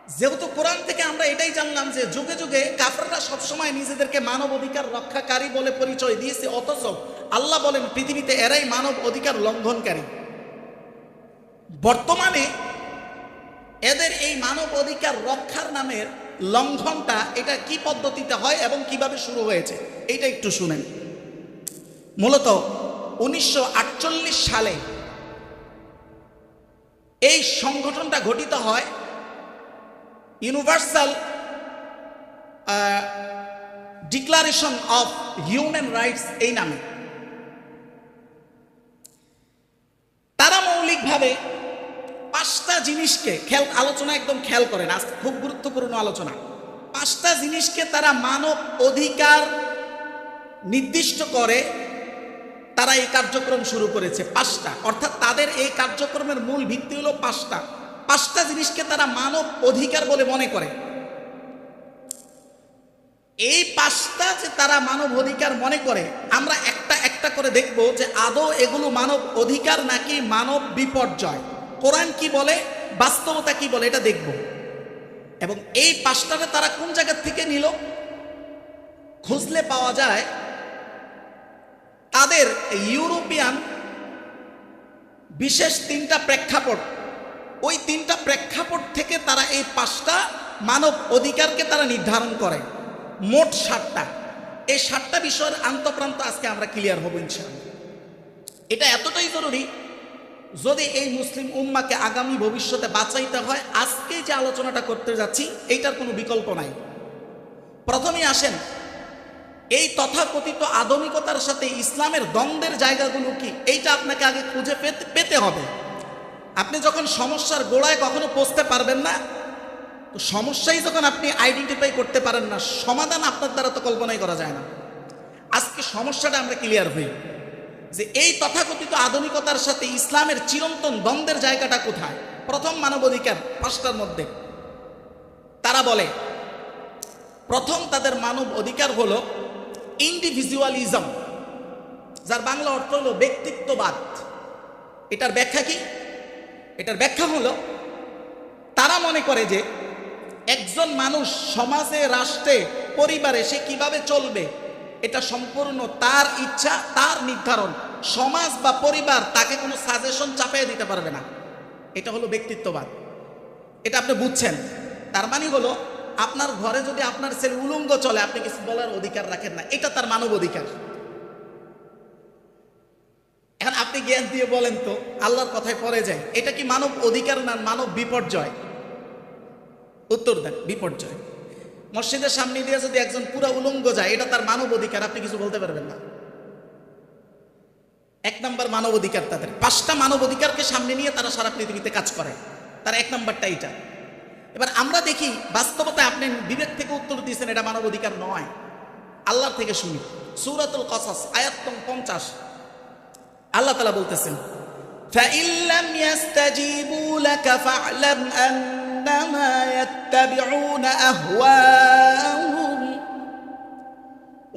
যেহেতু কোরআন থেকে আমরা এটাই জানলাম যে যুগে যুগে কাফেররা সবসময় নিজেদেরকে মানব অধিকার রক্ষাকারী বলে পরিচয় দিয়েছে, অথচ আল্লাহ বলেন পৃথিবীতে এরাই মানব অধিকার লঙ্ঘনকারী। বর্তমানে এদের এই মানব অধিকার রক্ষার নামের লঙ্ঘনটা এটা কি পদ্ধতিতে হয় এবং কিভাবে শুরু হয়েছে এইটা একটু শুনেন। মূলত 1948 সালে এই সংগঠনটা গঠিত হয় universal declaration of human rights এই নামে। তারা মৌলিকভাবে 5টা জিনিসকে আলোচনা একদম খেয়াল করেন, আজকে খুব গুরুত্বপূর্ণ আলোচনা। 5টা জিনিসকে তারা মানব অধিকার নির্দিষ্ট করে তারা এই কার্যক্রম শুরু করেছে। 5টা, অর্থাৎ তাদের এই কার্যক্রমের মূল ভিত্তি হলো 5টা জিনিসকে তারা মানব অধিকার বলে মনে করে। এই 5টা যে তারা মানব অধিকার মনে করে, আমরা একটা একটা করে দেখব যে আদৌ এগুলো মানব অধিকার নাকি মানব বিপর্যয়, কোরআন কি বলে, বাস্তবতা কি বলে, এটা দেখব। এবং এই 5টাকে তারা কোন জায়গা থেকে নিল খুঁজলে পাওয়া যায় তাদের ইউরোপিয়ান বিশেষ 3টা প্রেক্ষাপট, ওই 3টা প্রেক্ষাপট থেকে তারা এই 5টা মানব অধিকারকে তারা নির্ধারণ করে। মোট 7টা। এই 7টা বিষয়ের আন্তঃপ্রান্ত আজকে আমরা ক্লিয়ার হব ইনশাআল্লাহ। এটা এতটাই জরুরি, যদি এই মুসলিম উম্মাকে আগামী ভবিষ্যতে বাঁচাইতে হয়, আজকে যে আলোচনাটা করতে যাচ্ছি এইটার কোনো বিকল্প নাই। প্রথমেই আসেন এই তথাকথিত আধুনিকতার সাথে ইসলামের দ্বন্দ্বের জায়গাগুলো কি, এইটা আপনাকে আগে খুঁজে পেতে হবে। আপনি যখন সমস্যার গোড়ায় কখনো পৌঁছতে পারবেন না, তো সমস্যাই যখন আপনি আইডেন্টিফাই করতে পারেন না, সমাধান আপনার দ্বারা তো কল্পনাই করা যায় না। আজকে সমস্যাটা আমরা ক্লিয়ার হই যে এই তথাকথিত আধুনিকতার সাথে ইসলামের চিরন্তন দ্বন্দ্বের জায়গাটা কোথায়। প্রথম মানবাধিকার 5টার মধ্যে তারা বলে প্রথম তাদের মানব অধিকার হলো ইন্ডিভিজুয়ালিজম, যার বাংলা অর্থ হলো ব্যক্তিত্ববাদ। এটার ব্যাখ্যা কি? এটার ব্যাখ্যা হলো তারা মনে করে যে একজন মানুষ সমাজে, রাষ্ট্রে, পরিবারে সে কিভাবে চলবে এটা সম্পূর্ণ তার ইচ্ছা, তার নির্ধারণ। সমাজ বা পরিবার তাকে কোনো সাজেশন চাপিয়ে দিতে পারবে না। এটা হলো ব্যক্তিত্ববাদ। এটা আপনি বুঝছেন? তার মানে হলো আপনার ঘরে যদি আপনার ছেলে উলঙ্গ চলে, আপনি কিছু বলার অধিকার রাখেন না, এটা তার মানব অধিকার। এখন আপনি জ্ঞান দিয়ে বলেন তো, আল্লাহর কথায় পড়ে যায়, এটা কি মানব অধিকার না মানব বিপর্যয়? উত্তর দেন, বিপর্যয়। মসজিদের সামনে দিয়ে যদি একজন পুরা উলঙ্গ যায়, এটা তার মানব অধিকার, আপনি কিছু বলতে পারবেন না। 1 নম্বর মানব অধিকার তাদের। 5টা মানব অধিকারকে সামনে নিয়ে তারা সারা পৃথিবীতে কাজ করে, তার 1 নম্বরটা এটা। এবার আমরা দেখি বাস্তবতায়, আপনি বিবেক থেকে উত্তর দিয়েছেন এটা মানব অধিকার নয়। আল্লাহর থেকে শুনি, সূরাতুল কসস আয়াত 50 আল্লাহ তাআলা বলতেছেন, فَإِن لَّمْ يَسْتَجِيبُوا لَكَ فَاعْلَمْ أَنَّمَا يَتَّبِعُونَ أَهْوَاءَهُمْ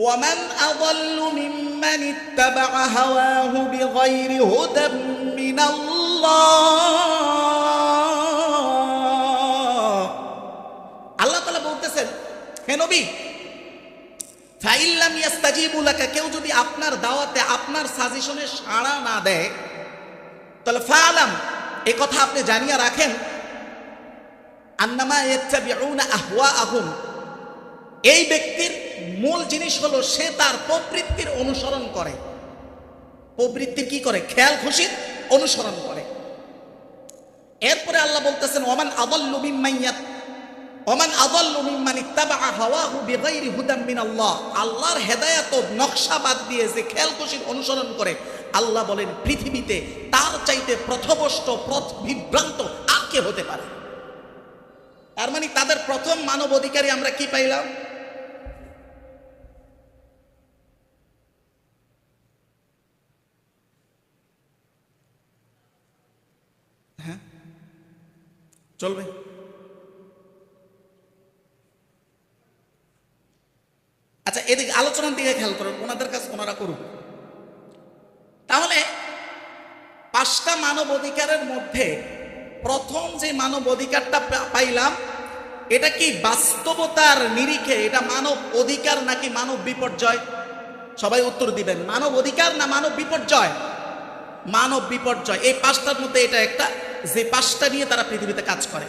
وَمَنْ أَضَلُّ مِمَّنِ اتَّبَعَ هَوَاهُ بِغَيْرِ هُدًى مِّنَ اللَّهِ। আল্লাহ তাআলা বলতেছেন, হে নবী, ফাইল লাম ইয়াস্তাজিবু লাকা, কেউ যদি আপনার দাওয়াতে, আপনার সাজেশনে সাড়া না দেয়, তাহলে ফালাম, এই কথা আপনি জানিয়ে রাখেন, আন্নামা ইয়াত্তাবিউনা আহওয়াআহুম, এই ব্যক্তির মূল জিনিস হলো সে তার প্রবৃত্তির অনুসরণ করে। প্রবৃত্তির কি করে? খেয়াল খুশির অনুসরণ করে। এরপরে আল্লাহ বলতেছেন, ওমান আযাল্লু মিম্মান ইত্তাবাআ হাওয়াহু বিগাইরি হুদাম মিনাল্লাহ, আল্লাহর হেদায়েত ও নকশা বাদ দিয়ে যে খেয়াল খুশির অনুসরণ করে, আল্লাহ বলেন পৃথিবীতে তার চাইতে পথভ্রষ্ট, পথ বিভ্রান্ত আর কে হতে পারে? তার মানে তাদের প্রথম মানব অধিকারী আমরা কি পাইলাম? হ্যাঁ, চলবে। আচ্ছা, এদিকে আলোচনার দিকে খেয়াল করুন, ওনাদের কাছে ওনারা করুক। তাহলে 5টা মানব অধিকারের মধ্যে প্রথম যে মানব অধিকারটা পাইলাম এটা কি বাস্তবতার নিরিখে এটা মানব অধিকার নাকি মানব বিপর্যয়? সবাই উত্তর দিবেন, মানব অধিকার না মানব বিপর্যয়? মানব বিপর্যয়। এই পাঁচটার মধ্যে এটা একটা, যে পাঁচটা নিয়ে তারা পৃথিবীতে কাজ করে।